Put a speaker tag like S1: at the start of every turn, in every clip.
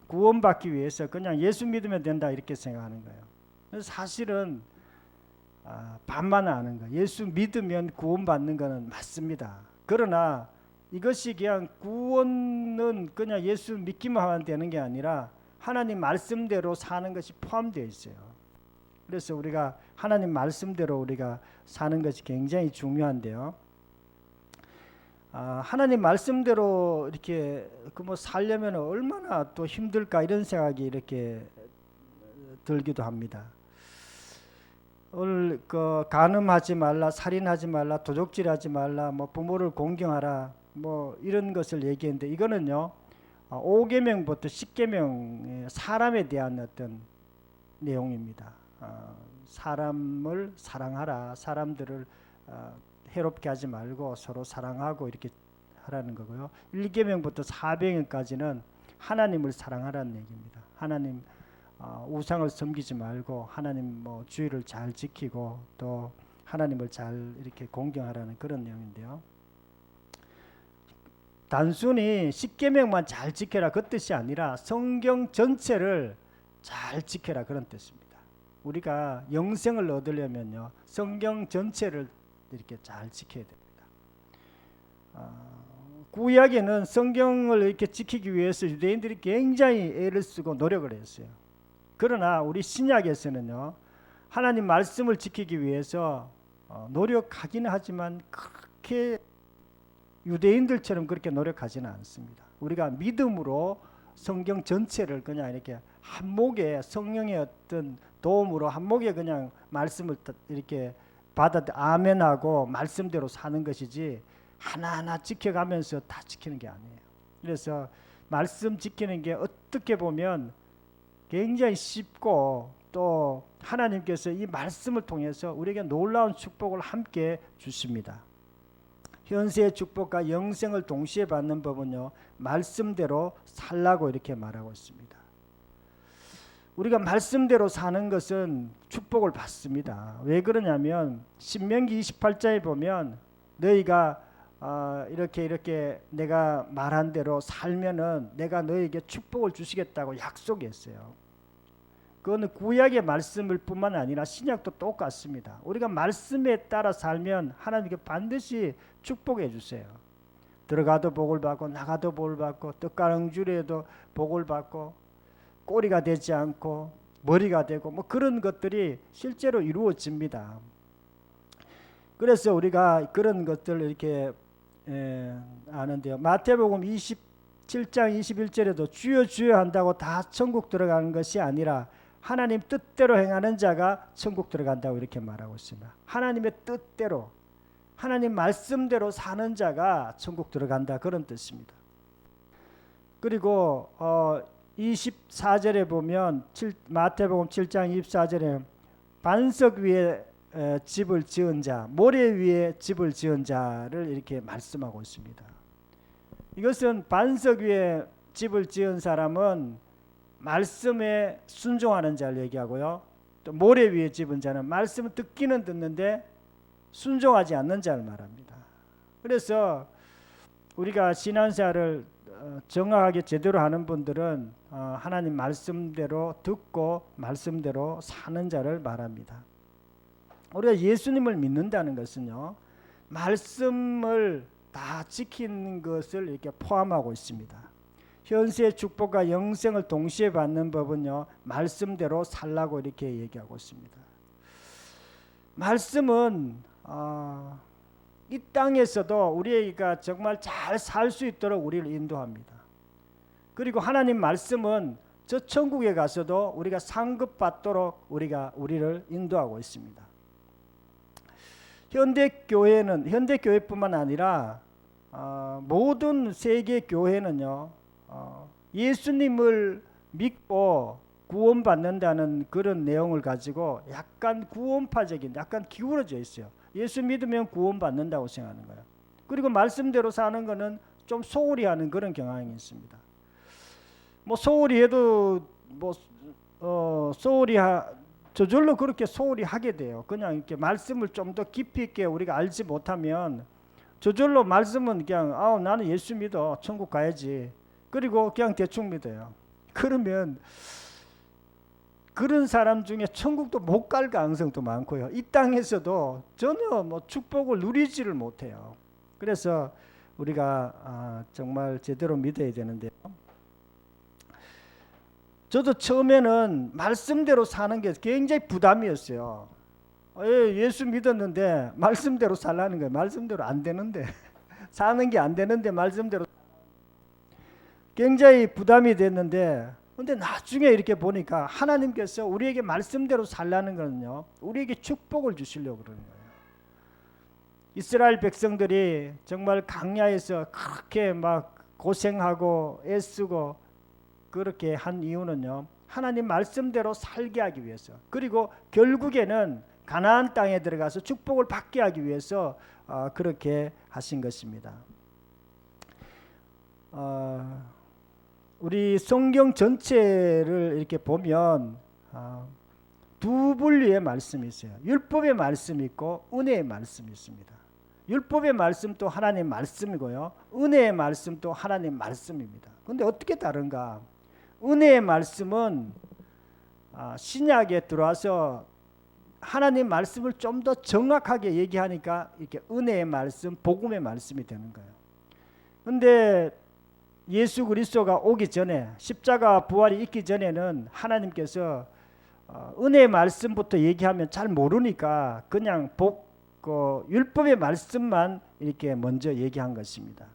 S1: 구원받기 위해서 그냥 예수 믿으면 된다 이렇게 생각하는 거예요. 사실은 반만 아는 거예요. 예수 믿으면 구원받는 거는 맞습니다. 그러나 이것이 그냥 구원은 그냥 예수 믿기만 하면 되는 게 아니라 하나님 말씀대로 사는 것이 포함되어 있어요. 그래서 우리가 하나님 말씀대로 우리가 사는 것이 굉장히 중요한데요. 하나님 말씀대로 이렇게 살려면 얼마나 또 힘들까 이런 생각이 이렇게 들기도 합니다. 오늘 간음하지 말라, 살인하지 말라, 도적질하지 말라, 부모를 공경하라, 이런 것을 얘기했는데 이거는요 5계명부터 10계명 사람에 대한 어떤 내용입니다. 사람을 사랑하라, 사람들을 해롭게 하지 말고 서로 사랑하고 이렇게 하라는 거고요. 1계명부터 4계명까지는 하나님을 사랑하라는 얘기입니다. 하나님 우상을 섬기지 말고 하나님 주의를 잘 지키고 또 하나님을 잘 이렇게 공경하라는 그런 내용인데요. 단순히 10계명만 잘 지켜라 그 뜻이 아니라 성경 전체를 잘 지켜라 그런 뜻입니다. 우리가 영생을 얻으려면요 성경 전체를 이렇게 잘 지켜야 됩니다. 구약에는 성경을 이렇게 지키기 위해서 유대인들이 굉장히 애를 쓰고 노력을 했어요. 그러나 우리 신약에서는요 하나님 말씀을 지키기 위해서 노력하기는 하지만 그렇게 유대인들처럼 그렇게 노력하지는 않습니다. 우리가 믿음으로 성경 전체를 그냥 이렇게 한목에 성령의 어떤 도움으로 한목에 그냥 말씀을 이렇게 아멘하고 말씀대로 사는 것이지 하나하나 지켜가면서 다 지키는 게 아니에요. 그래서 말씀 지키는 게 어떻게 보면 굉장히 쉽고 또 하나님께서 이 말씀을 통해서 우리에게 놀라운 축복을 함께 주십니다. 현세의 축복과 영생을 동시에 받는 법은요 말씀대로 살라고 이렇게 말하고 있습니다. 우리가 말씀대로 사는 것은 축복을 받습니다. 왜 그러냐면 신명기 28장에 보면 너희가 이렇게 내가 말한 대로 살면은 내가 너희에게 축복을 주시겠다고 약속했어요. 그거는 구약의 말씀을 뿐만 아니라 신약도 똑같습니다. 우리가 말씀에 따라 살면 하나님께 반드시 축복해 주세요. 들어가도 복을 받고 나가도 복을 받고 떡가랑줄에도 복을 받고 꼬리가 되지 않고 머리가 되고 그런 것들이 실제로 이루어집니다. 그래서 우리가 그런 것들을 이렇게 아는데요. 마태복음 27장 21절에도 주여 주여 한다고 다 천국 들어가는 것이 아니라 하나님 뜻대로 행하는 자가 천국 들어간다고 이렇게 말하고 있습니다. 하나님의 뜻대로 하나님 말씀대로 사는 자가 천국 들어간다 그런 뜻입니다. 그리고 24절에 보면 마태복음 7장 24절에 반석 위에 집을 지은 자, 모래 위에 집을 지은 자를 이렇게 말씀하고 있습니다. 이것은 반석 위에 집을 지은 사람은 말씀에 순종하는 자를 얘기하고요. 또 모래 위에 집은 자는 말씀을 듣기는 듣는데 순종하지 않는 자를 말합니다. 그래서 우리가 신앙생활을 정확하게 제대로 하는 분들은 하나님 말씀대로 듣고 말씀대로 사는 자를 말합니다. 우리가 예수님을 믿는다는 것은요 말씀을 다 지키는 것을 이렇게 포함하고 있습니다. 현세의 축복과 영생을 동시에 받는 법은요 말씀대로 살라고 이렇게 얘기하고 있습니다. 말씀은 이 땅에서도 우리가 정말 잘 살 수 있도록 우리를 인도합니다. 그리고 하나님 말씀은 저 천국에 가서도 우리가 상급받도록 우리를 인도하고 있습니다. 현대교회뿐만 아니라 모든 세계 교회는요 예수님을 믿고 구원받는다는 그런 내용을 가지고 약간 구원파적인 약간 기울어져 있어요. 예수 믿으면 구원받는다고 생각하는 거예요. 그리고 말씀대로 사는 거는 좀 소홀히 하는 그런 경향이 있습니다. 소홀히 해도 저절로 그렇게 소홀히 하게 돼요. 그냥 이렇게 말씀을 좀 더 깊이 있게 우리가 알지 못하면 저절로 말씀은 그냥 나는 예수 믿어 천국 가야지 그리고 그냥 대충 믿어요. 그러면 그런 사람 중에 천국도 못 갈 가능성도 많고요. 이 땅에서도 전혀 뭐 축복을 누리지를 못해요. 그래서 우리가 정말 제대로 믿어야 되는데요. 저도 처음에는 말씀대로 사는 게 굉장히 부담이었어요. 예수 믿었는데 말씀대로 살라는 거예요. 말씀대로 안 되는데 사는 게 안 되는데 말씀대로 굉장히 부담이 됐는데, 근데 나중에 이렇게 보니까 하나님께서 우리에게 말씀대로 살라는 거는요, 우리에게 축복을 주시려고 그러는 거예요. 이스라엘 백성들이 정말 광야에서 그렇게 막 고생하고 애쓰고 그렇게 한 이유는요, 하나님 말씀대로 살게 하기 위해서, 그리고 결국에는 가나안 땅에 들어가서 축복을 받게 하기 위해서 그렇게 하신 것입니다. 우리 성경 전체를 이렇게 보면 두 분류의 말씀이 있어요. 율법의 말씀이 있고 은혜의 말씀이 있습니다. 율법의 말씀도 하나님 말씀이고요, 은혜의 말씀도 하나님 말씀입니다. 그런데 어떻게 다른가? 은혜의 말씀은 신약에 들어와서 하나님 말씀을 좀 더 정확하게 얘기하니까 이렇게 은혜의 말씀, 복음의 말씀이 되는 거예요. 그런데 예수 그리스도가 오기 전에, 십자가 부활이 있기 전에는 하나님께서 은혜의 말씀부터 얘기하면 잘 모르니까 그냥 율법의 말씀만 이렇게 먼저 얘기한 것입니다.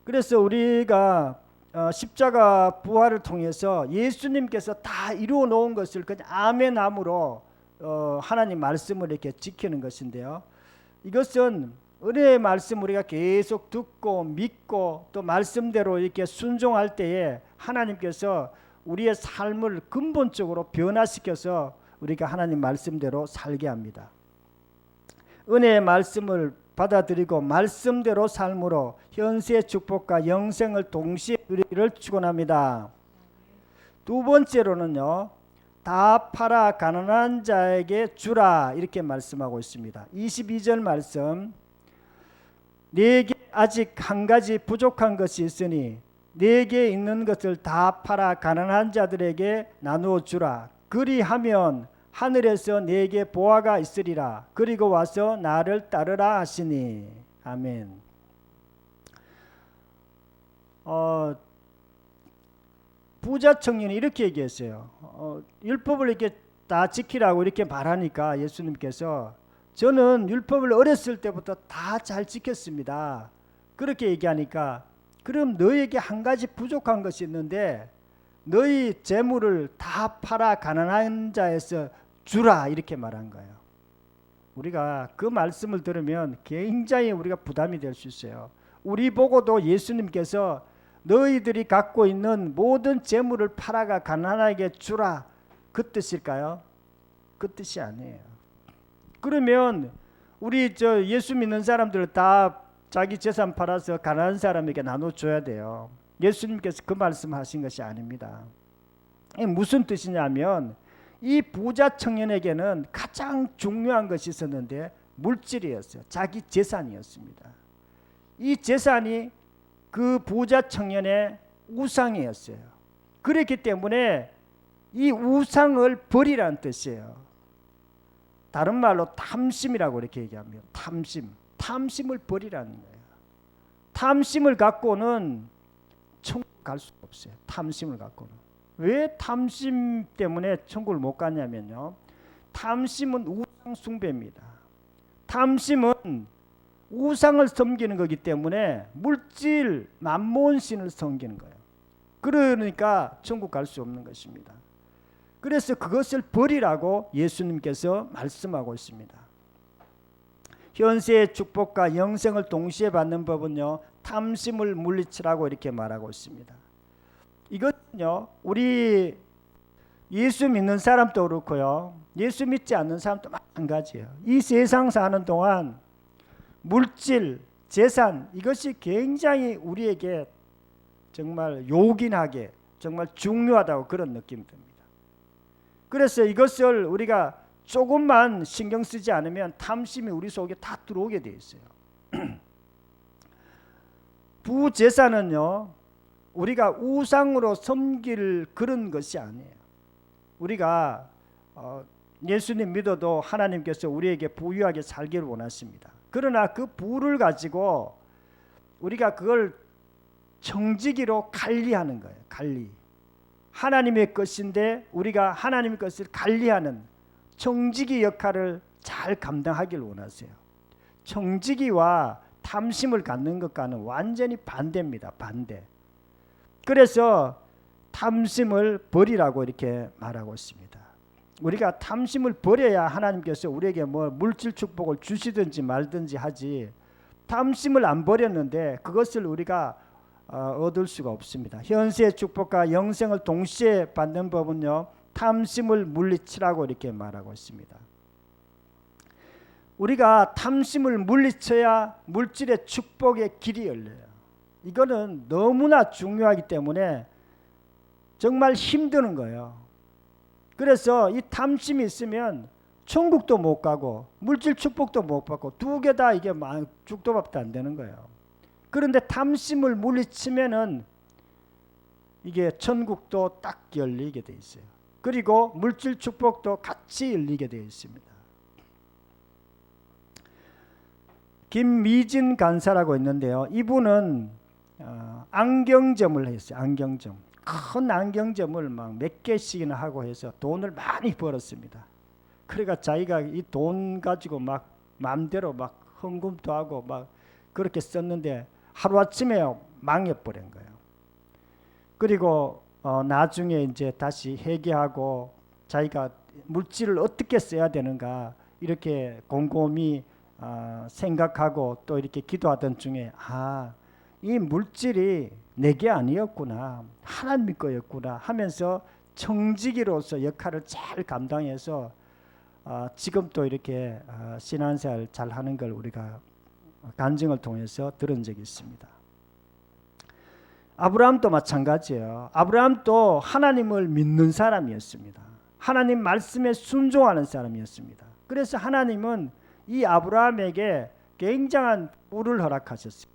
S1: 그래서 우리가 십자가 부활을 통해서 예수님께서 다 이루어 놓은 것을 그냥 아멘함으로 하나님 말씀을 이렇게 지키는 것인데요, 이것은 은혜의 말씀 우리가 계속 듣고 믿고 또 말씀대로 이렇게 순종할 때에 하나님께서 우리의 삶을 근본적으로 변화시켜서 우리가 하나님 말씀대로 살게 합니다. 은혜의 말씀을 받아들이고 말씀대로 삶으로 현세의 축복과 영생을 동시에 누리기를 축원합니다. 두 번째로는요, 다 팔아 가난한 자에게 주라, 이렇게 말씀하고 있습니다. 22절 말씀, 네게 아직 한 가지 부족한 것이 있으니 네게 있는 것을 다 팔아 가난한 자들에게 나누어 주라. 그리하면 하늘에서 네게 보화가 있으리라. 그리고 와서 나를 따르라 하시니. 아멘. 부자 청년이 이렇게 얘기했어요. 율법을 이렇게 다 지키라고 이렇게 말하니까 예수님께서, 저는 율법을 어렸을 때부터 다 잘 지켰습니다. 그렇게 얘기하니까, 그럼 너에게 한 가지 부족한 것이 있는데 너희 재물을 다 팔아 가난한 자에서 주라, 이렇게 말한 거예요. 우리가 그 말씀을 들으면 굉장히 우리가 부담이 될 수 있어요. 우리 보고도 예수님께서 너희들이 갖고 있는 모든 재물을 팔아가 가난하게 주라, 그 뜻일까요? 그 뜻이 아니에요. 그러면 우리 예수 믿는 사람들 다 자기 재산 팔아서 가난한 사람에게 나눠줘야 돼요. 예수님께서 그 말씀하신 것이 아닙니다. 이게 무슨 뜻이냐면, 이 부자 청년에게는 가장 중요한 것이 있었는데 물질이었어요. 자기 재산이었습니다. 이 재산이 그 부자 청년의 우상이었어요. 그렇기 때문에 이 우상을 버리라는 뜻이에요. 다른 말로 탐심이라고 이렇게 얘기합니다. 탐심을 버리라는 거예요. 탐심을 갖고는 천국 갈 수가 없어요. 탐심을 갖고는. 왜 탐심 때문에 천국을 못 가냐면요, 탐심은 우상 숭배입니다. 탐심은 우상을 섬기는 거기 때문에 물질 만몬신을 섬기는 거예요. 그러니까 천국 갈 수 없는 것입니다. 그래서 그것을 버리라고 예수님께서 말씀하고 있습니다. 현세의 축복과 영생을 동시에 받는 법은요, 탐심을 물리치라고 이렇게 말하고 있습니다. 이것은요, 우리 예수 믿는 사람도 그렇고요, 예수 믿지 않는 사람도 마찬가지예요. 이 세상 사는 동안 물질, 재산, 이것이 굉장히 우리에게 정말 요긴하게 정말 중요하다고 그런 느낌이 듭니다. 그래서 이것을 우리가 조금만 신경 쓰지 않으면 탐심이 우리 속에 다 들어오게 돼 있어요. 부재산은요, 우리가 우상으로 섬길 그런 것이 아니에요. 우리가 예수님 믿어도 하나님께서 우리에게 부유하게 살기를 원하십니다. 그러나 그 부를 가지고 우리가 그걸 청지기로 관리하는 거예요. 관리. 하나님의 것인데 우리가 하나님의 것을 관리하는 청지기 역할을 잘 감당하기를 원하세요. 청지기와 탐심을 갖는 것과는 완전히 반대입니다. 반대. 그래서 탐심을 버리라고 이렇게 말하고 있습니다. 우리가 탐심을 버려야 하나님께서 우리에게 뭐 물질 축복을 주시든지 말든지 하지, 탐심을 안 버렸는데 그것을 우리가 얻을 수가 없습니다. 현세의 축복과 영생을 동시에 받는 법은요, 탐심을 물리치라고 이렇게 말하고 있습니다. 우리가 탐심을 물리쳐야 물질의 축복의 길이 열려요. 이거는 너무나 중요하기 때문에 정말 힘드는 거예요. 그래서 이 탐심이 있으면 천국도 못 가고 물질 축복도 못 받고 두 개 다 이게 죽도 밥도 안 되는 거예요. 그런데 탐심을 물리치면은 이게 천국도 딱 열리게 돼 있어요. 그리고 물질 축복도 같이 열리게 되어 있습니다. 김미진 간사라고 있는데요. 이분은 안경점을 했어요. 안경점. 큰 안경점을 막 몇 개씩이나 하고 해서 돈을 많이 벌었습니다. 그러니까 자기가 이 돈 가지고 막 마음대로 막 헌금도 하고 막 그렇게 썼는데 하루아침에 망해버린 거예요. 그리고 나중에 이제 다시 회개하고 자기가 물질을 어떻게 써야 되는가 이렇게 곰곰이 생각하고 또 이렇게 기도하던 중에 이 물질이 내게 아니었구나, 하나님 거였구나 하면서 청지기로서 역할을 잘 감당해서 지금 또 이렇게 신앙생활 잘 하는 걸 우리가 간증을 통해서 들은 적이 있습니다. 아브라함도 마찬가지예요. 아브라함도 하나님을 믿는 사람이었습니다. 하나님 말씀에 순종하는 사람이었습니다. 그래서 하나님은 이 아브라함에게 굉장한 뿔을 허락하셨습니다.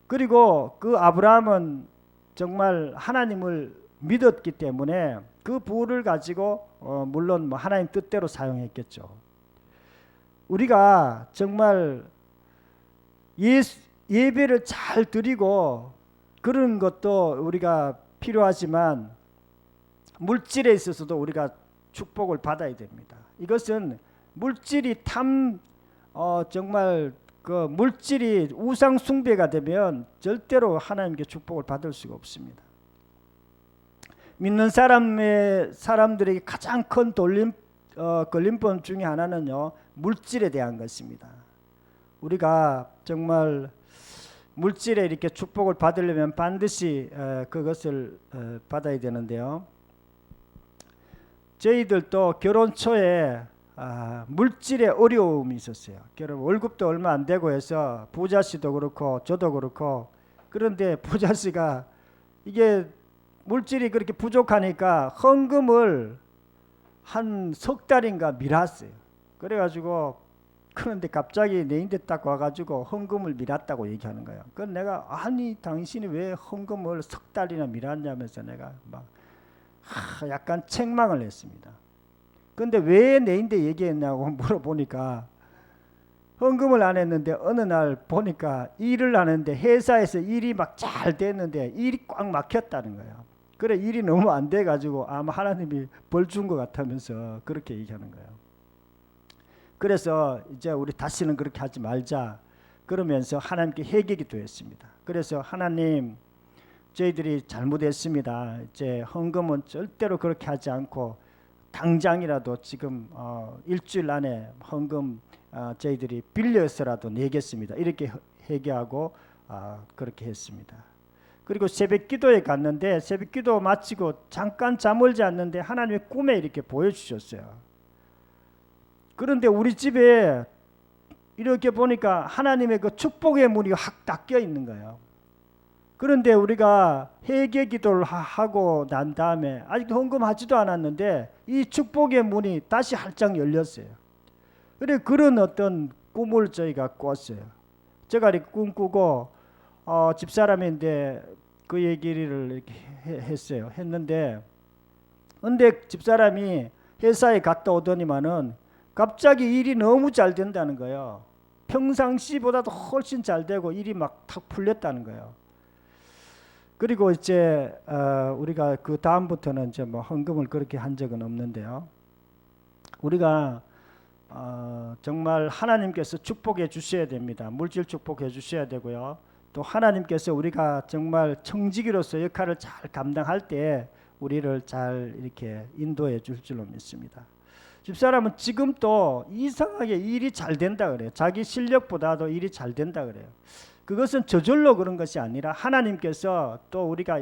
S1: 그리고 그 아브라함은 정말 하나님을 믿었기 때문에 그 부를 가지고 물론 뭐 하나님 뜻대로 사용했겠죠. 우리가 정말 예배를 잘 드리고 그런 것도 우리가 필요하지만 물질에 있어서도 우리가 축복을 받아야 됩니다. 이것은 물질이 정말 그 물질이 우상 숭배가 되면 절대로 하나님께 축복을 받을 수가 없습니다. 믿는 사람들에게 가장 큰 걸림돌 중에 하나는요, 물질에 대한 것입니다. 우리가 정말 물질에 이렇게 축복을 받으려면 반드시 그것을 받아야 되는데요. 저희들도 결혼 초에 물질의 어려움이 있었어요. 월급도 얼마 안 되고 해서 부자씨도 그렇고 저도 그렇고, 그런데 부자씨가 이게 물질이 그렇게 부족하니까 헌금을 한 석 달인가 미뤘어요. 그래가지고 그런데 갑자기 내인데 딱 와가지고 헌금을 미뤘다고 얘기하는 거예요. 그래서 내가 아니 당신이 왜 헌금을 석 달이나 미뤘냐면서 내가 막 약간 책망을 했습니다. 근데 왜 내인데 얘기했냐고 물어보니까 헌금을 안 했는데 어느 날 보니까 일을 하는데 회사에서 일이 막 잘 됐는데 일이 꽉 막혔다는 거예요. 그래 일이 너무 안 돼가지고 아마 하나님이 벌 준 것 같으면서 그렇게 얘기하는 거예요. 그래서 이제 우리 다시는 그렇게 하지 말자 그러면서 하나님께 회개기도 했습니다. 그래서 하나님, 저희들이 잘못했습니다. 이제 헌금은 절대로 그렇게 하지 않고 당장이라도 지금 일주일 안에 헌금 저희들이 빌려서라도 내겠습니다. 이렇게 회개하고 그렇게 했습니다. 그리고 새벽기도에 갔는데 새벽기도 마치고 잠깐 잠을 잤는데 하나님의 꿈에 이렇게 보여주셨어요. 그런데 우리 집에 이렇게 보니까 하나님의 그 축복의 문이 확 닫혀 있는 거예요. 그런데 우리가 회개 기도를 하고 난 다음에 아직도 헌금하지도 않았는데 이 축복의 문이 다시 활짝 열렸어요. 그래 그런 어떤 꿈을 저희가 꿨어요. 제가 이렇게 꿈꾸고 집사람인데 그 얘기를 이렇게 했어요. 했는데 근데 집사람이 회사에 갔다 오더니만은 갑자기 일이 너무 잘 된다는 거예요. 평상시보다도 훨씬 잘 되고 일이 막 탁 풀렸다는 거예요. 그리고 이제 우리가 그 다음부터는 이제 뭐 헌금을 그렇게 한 적은 없는데요. 우리가 정말 하나님께서 축복해 주셔야 됩니다. 물질 축복해 주셔야 되고요. 또 하나님께서 우리가 정말 청지기로서 역할을 잘 감당할 때 우리를 잘 이렇게 인도해 줄 줄로 믿습니다. 집사람은 지금 또 이상하게 일이 잘 된다 그래요. 자기 실력보다도 일이 잘 된다 그래요. 그것은 저절로 그런 것이 아니라 하나님께서 또 우리가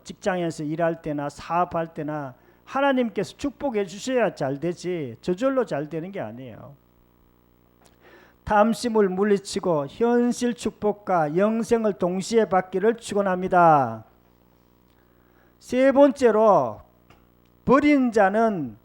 S1: 직장에서 일할 때나 사업할 때나 하나님께서 축복해 주셔야 잘 되지 저절로 잘 되는 게 아니에요. 탐심을 물리치고 현실 축복과 영생을 동시에 받기를 축원합니다. 세 번째로 버린 자는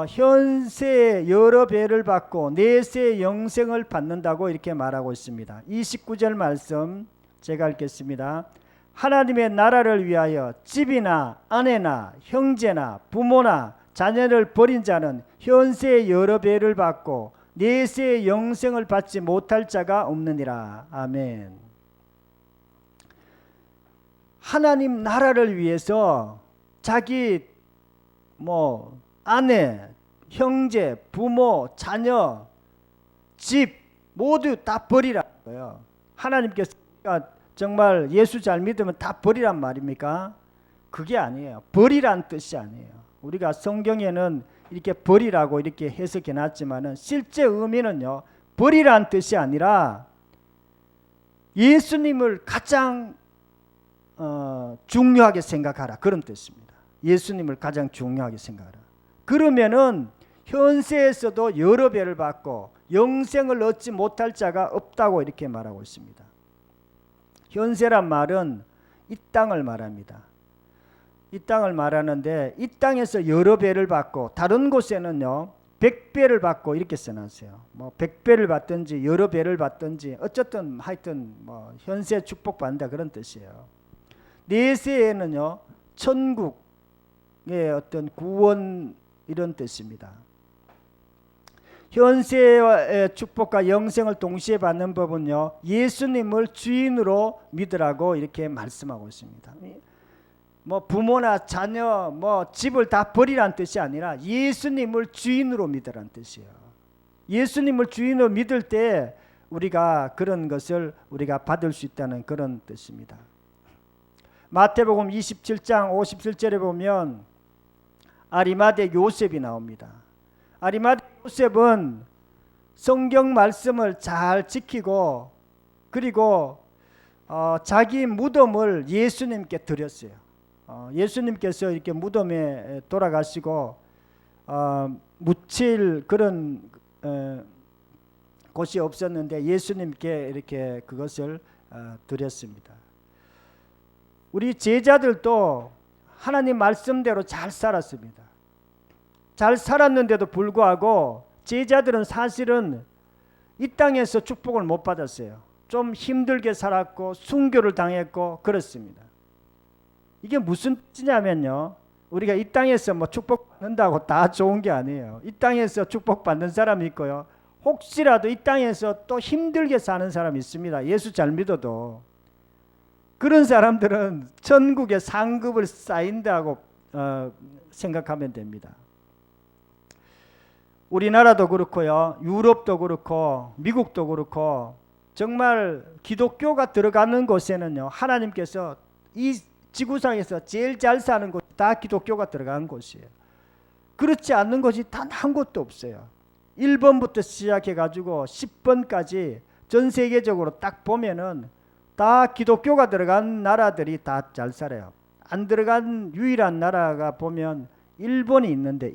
S1: 현세의 여러 배를 받고 내세의 영생을 받는다고 이렇게 말하고 있습니다. 29절 말씀 제가 읽겠습니다. 하나님의 나라를 위하여 집이나 아내나 형제나 부모나 자녀를 버린 자는 현세의 여러 배를 받고 내세의 영생을 받지 못할 자가 없느니라. 아멘. 하나님 나라를 위해서 자기 아내, 형제, 부모, 자녀, 집 모두 다 버리라는 거예요. 하나님께서 정말 예수 잘 믿으면 다 버리란 말입니까? 그게 아니에요. 버리란 뜻이 아니에요. 우리가 성경에는 이렇게 버리라고 이렇게 해석해 놨지만은 실제 의미는요. 버리란 뜻이 아니라 예수님을 가장 중요하게 생각하라. 그런 뜻입니다. 예수님을 가장 중요하게 생각하라. 그러면은 현세에서도 여러 배를 받고 영생을 얻지 못할 자가 없다고 이렇게 말하고 있습니다. 현세란 말은 이 땅을 말합니다. 이 땅을 말하는데 이 땅에서 여러 배를 받고 다른 곳에는요 100배를 받고 이렇게 써놨어요. 100배를 받든지 여러 배를 받든지 어쨌든 하여튼 현세 축복받는다 그런 뜻이에요. 내세에는요 천국의 어떤 구원 이런 뜻입니다. 현세의 축복과 영생을 동시에 받는 법은요 예수님을 주인으로 믿으라고 이렇게 말씀하고 있습니다. 부모나 자녀 집을 다 버리란 뜻이 아니라 예수님을 주인으로 믿으란 뜻이에요. 예수님을 주인으로 믿을 때 우리가 그런 것을 우리가 받을 수 있다는 그런 뜻입니다. 마태복음 27장 57절에 보면 아리마대 요셉이 나옵니다. 아리마대 요셉은 성경 말씀을 잘 지키고 그리고 자기 무덤을 예수님께 드렸어요. 예수님께서 이렇게 무덤에 돌아가시고 묻힐 그런 곳이 없었는데 예수님께 이렇게 그것을 드렸습니다. 우리 제자들도 하나님 말씀대로 잘 살았습니다. 잘 살았는데도 불구하고 제자들은 사실은 이 땅에서 축복을 못 받았어요. 좀 힘들게 살았고 순교를 당했고 그렇습니다. 이게 무슨 뜻이냐면요. 우리가 이 땅에서 축복받는다고 다 좋은 게 아니에요. 이 땅에서 축복받는 사람이 있고요. 혹시라도 이 땅에서 또 힘들게 사는 사람이 있습니다. 예수 잘 믿어도. 그런 사람들은 천국의 상급을 쌓인다고 생각하면 됩니다. 우리나라도 그렇고요. 유럽도 그렇고 미국도 그렇고 정말 기독교가 들어가는 곳에는요. 하나님께서 이 지구상에서 제일 잘 사는 곳 다 기독교가 들어간 곳이에요. 그렇지 않는 곳이 단 한 곳도 없어요. 1번부터 시작해가지고 10번까지 전 세계적으로 딱 보면은 다 기독교가 들어간 나라들이 다 잘 살아요. 안 들어간 유일한 나라가 보면 일본이 있는데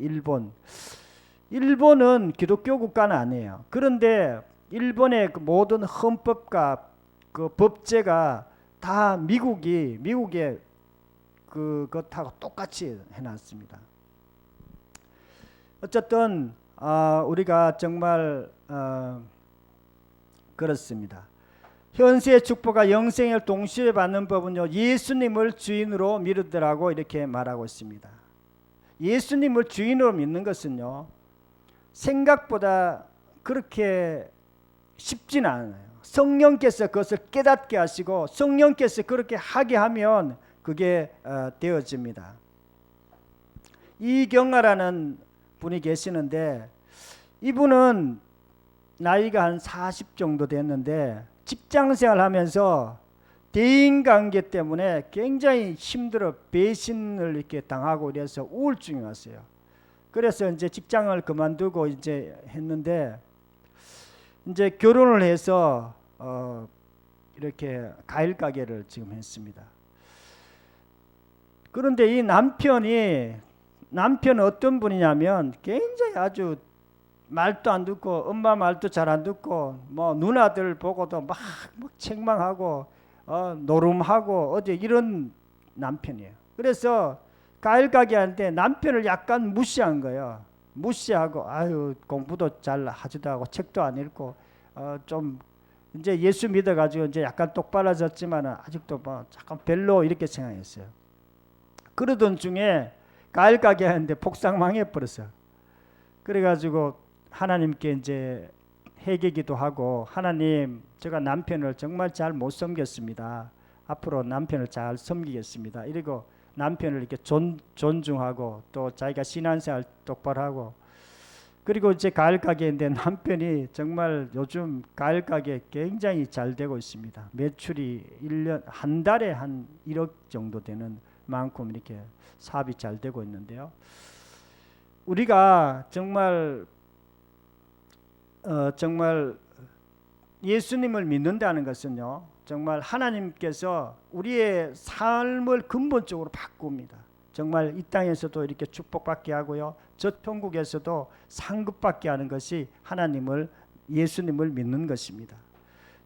S1: 일본은 기독교 국가는 아니에요. 그런데 일본의 그 모든 헌법과 그 법제가 다 미국의 그것하고 똑같이 해놨습니다. 어쨌든 우리가 정말 그렇습니다. 현세의 축복과 영생을 동시에 받는 법은요, 예수님을 주인으로 믿으라고 이렇게 말하고 있습니다. 예수님을 주인으로 믿는 것은요, 생각보다 그렇게 쉽지는 않아요. 성령께서 그것을 깨닫게 하시고 성령께서 그렇게 하게 하면 그게 되어집니다. 이경아라는 분이 계시는데, 이분은 나이가 한 40 정도 됐는데 직장생활 하면서 대인관계 때문에 굉장히 힘들어 배신을 이렇게 당하고 이래서 우울증이 왔어요. 그래서 이제 직장을 그만두고 이제 했는데, 이제 결혼을 해서 이렇게 과일 가게를 지금 했습니다. 그런데 이 남편은 어떤 분이냐면 굉장히 아주 말도 안 듣고 엄마 말도 잘 안 듣고 뭐 누나들 보고도 막 책망하고 노름하고 어제 이런 남편이에요. 그래서 과일 가게한테 남편을 약간 무시한 거예요. 무시하고 아유 공부도 잘 하지도 않고 책도 안 읽고 좀 이제 예수 믿어가지고 이제 약간 똑바라졌지만 아직도 뭐 잠깐 별로 이렇게 생각했어요. 그러던 중에 과일 가게 하는데 폭삭 망해버렸어요. 그래가지고 하나님께 이제 회개기도 하고, 하나님 제가 남편을 정말 잘 못 섬겼습니다. 앞으로 남편을 잘 섬기겠습니다. 이러고 남편을 이렇게 존중하고 또 자기가 신앙생활 똑바로 하고, 그리고 이제 과일 가게인데 남편이 정말 요즘 과일 가게 굉장히 잘 되고 있습니다. 매출이 1년 한 달에 한 1억 정도 되는 만큼 이렇게 사업이 잘 되고 있는데요. 우리가 정말 예수님을 믿는다는 것은요, 정말 하나님께서 우리의 삶을 근본적으로 바꿉니다. 정말 이 땅에서도 이렇게 축복받게 하고요, 저 천국에서도 상급받게 하는 것이 예수님을 믿는 것입니다.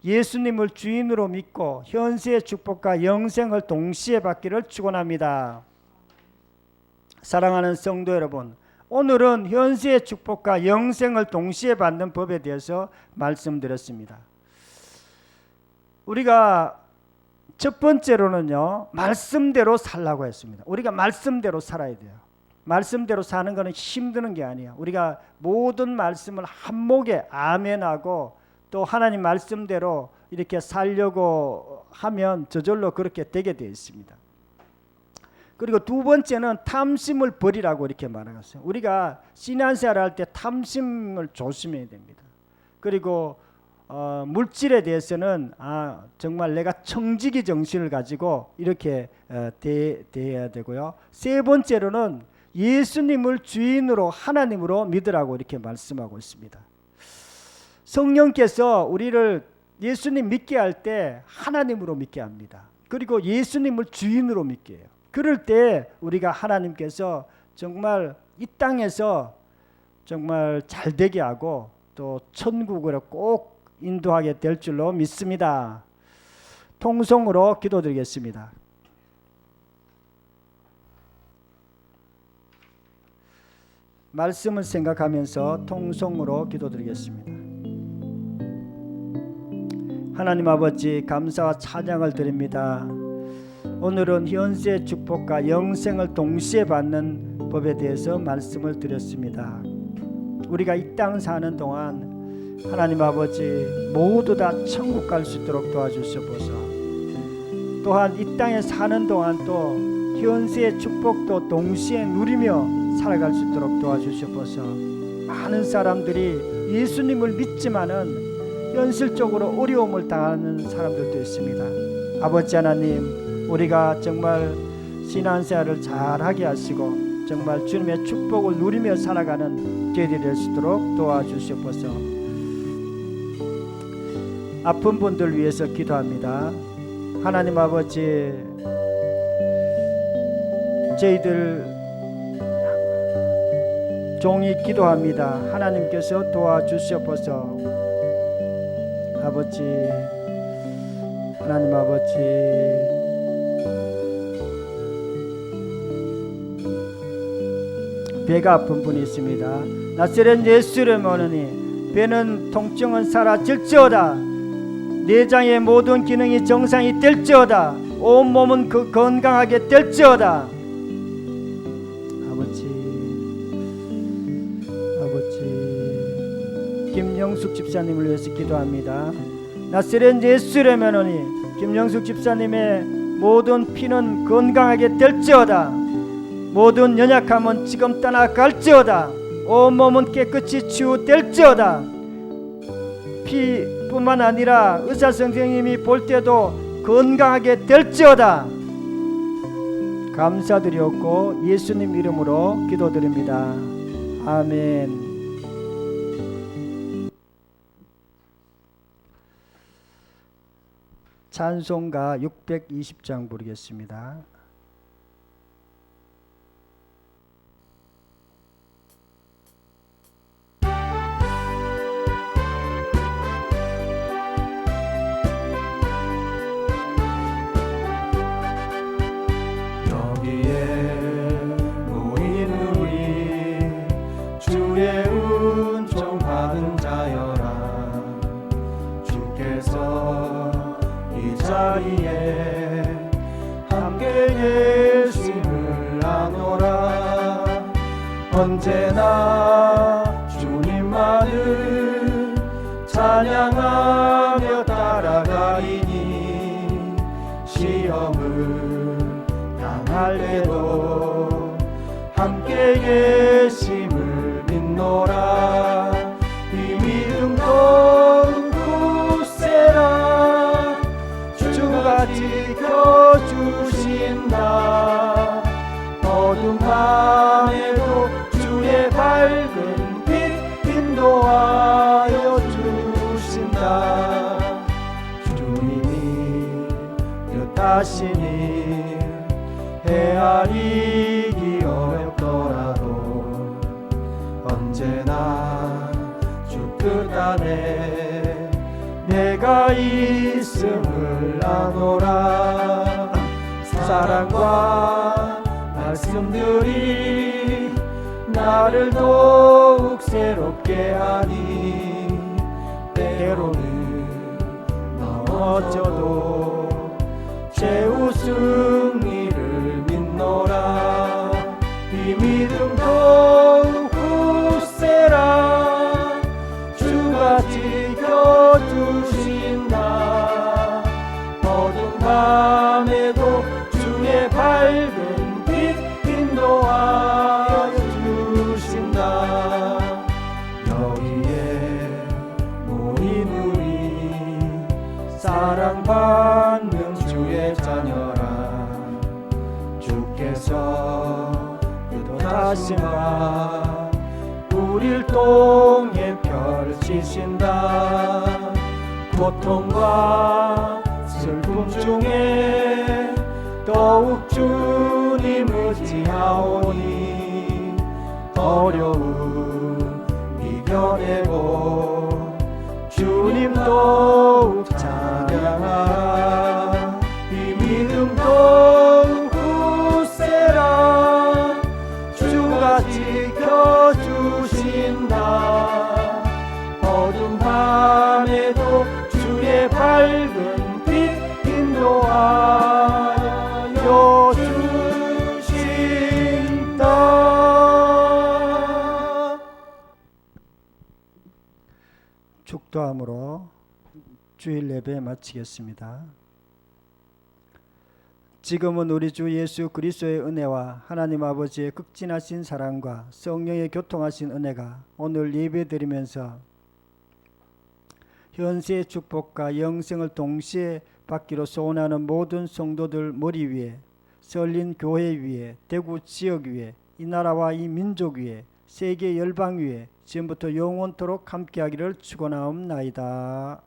S1: 예수님을 주인으로 믿고 현세의 축복과 영생을 동시에 받기를 축원합니다. 사랑하는 성도 여러분, 오늘은 현세의 축복과 영생을 동시에 받는 법에 대해서 말씀드렸습니다. 우리가 첫 번째로는요, 말씀대로 살라고 했습니다. 우리가 말씀대로 살아야 돼요. 말씀대로 사는 것은 힘드는 게 아니에요. 우리가 모든 말씀을 한목에 아멘하고 또 하나님 말씀대로 이렇게 살려고 하면 저절로 그렇게 되게 되어 있습니다. 그리고 두 번째는 탐심을 버리라고 이렇게 말하셨어요. 우리가 신앙생활 할 때 탐심을 조심해야 됩니다. 그리고 물질에 대해서는 정말 내가 청지기 정신을 가지고 이렇게 대해야 되고요. 세 번째로는 예수님을 주인으로 하나님으로 믿으라고 이렇게 말씀하고 있습니다. 성령께서 우리를 예수님 믿게 할 때 하나님으로 믿게 합니다. 그리고 예수님을 주인으로 믿게 해요. 그럴 때 우리가 하나님께서 정말 이 땅에서 정말 잘 되게 하고 또 천국으로 꼭 인도하게 될 줄로 믿습니다. 통성으로 기도드리겠습니다. 말씀을 생각하면서 통성으로 기도드리겠습니다. 하나님 아버지, 감사와 찬양을 드립니다. 오늘은 현세의 축복과 영생을 동시에 받는 법에 대해서 말씀을 드렸습니다. 우리가 이 땅 사는 동안 하나님 아버지 모두 다 천국 갈 수 있도록 도와주시옵소서. 또한 이 땅에 사는 동안 또 현세의 축복도 동시에 누리며 살아갈 수 있도록 도와주시옵소서. 많은 사람들이 예수님을 믿지만은 현실적으로 어려움을 당하는 사람들도 있습니다. 아버지 하나님, 우리가 정말 신앙생활을 잘하게 하시고 정말 주님의 축복을 누리며 살아가는 저희들이 될 수 있도록 도와주시옵소서. 아픈 분들 위해서 기도합니다. 하나님 아버지, 저희들 종이 기도합니다. 하나님께서 도와주시옵소서. 아버지, 하나님 아버지, 배가 아픈 분이 있습니다. 나사렛 예수 이름으로 오노니 배는 통증은 사라질지어다. 내장의 모든 기능이 정상이 될지어다. 온몸은 건강하게 될지어다. 아버지, 김영숙 집사님을 위해서 기도합니다. 나사렛 예수 이름으로 김영숙 집사님의 모든 피는 건강하게 될지어다. 모든 연약함은 지금 떠나갈지어다. 온몸은 깨끗이 치유될지어다. 피뿐만 아니라 의사 선생님이 볼 때도 건강하게 될지어다. 감사드렸고 예수님 이름으로 기도드립니다. 아멘. 찬송가 620장 부르겠습니다.
S2: 언제나 주님만을 찬양하며 따라가리니 시험을 당할 때도 함께 계심을 믿노라. 이 믿음 더욱 굳세라. 주가 지켜주신다. 어두운 밤에도 주의 밝은 빛 인도하여 주신다. 주님이 뜻하시니 헤아리기 어렵더라도 언제나 주 뜻 안에 내가 있음을 아노라. 사랑과 말씀들이 나를 더욱 새롭게 하니 때로는 넘어져도 최후 승리를 믿노라. 이 믿음 더욱 굳세라. 주가 지켜주신다. 어두운 밤에도 주의 밝은 빛 인도하여 주신다. 여기에 모인 우리 사랑받는 주의 자녀라. 주께서 뜻하신 바 우릴 통해 펼치신다. 고통과 슬픔 중에 더욱 주님 의지하오니 어려움 이겨내고 주님 더욱 찬양하라. 이 믿음 더욱 굳세라. 주가 지켜주신다. 어두운 밤에도 주의 밝은 빛 인도하여 주신다.
S1: 축도함으로 주일 예배 마치겠습니다. 지금은 우리 주 예수 그리스도의 은혜와 하나님 아버지의 극진하신 사랑과 성령의 교통하신 은혜가 오늘 예배드리면서 현세의 축복과 영생을 동시에 받기로 소원하는 모든 성도들 머리 위에, 설린 교회 위에, 대구 지역 위에, 이 나라와 이 민족 위에, 세계 열방 위에 지금부터 영원토록 함께하기를 축원하옵나이다.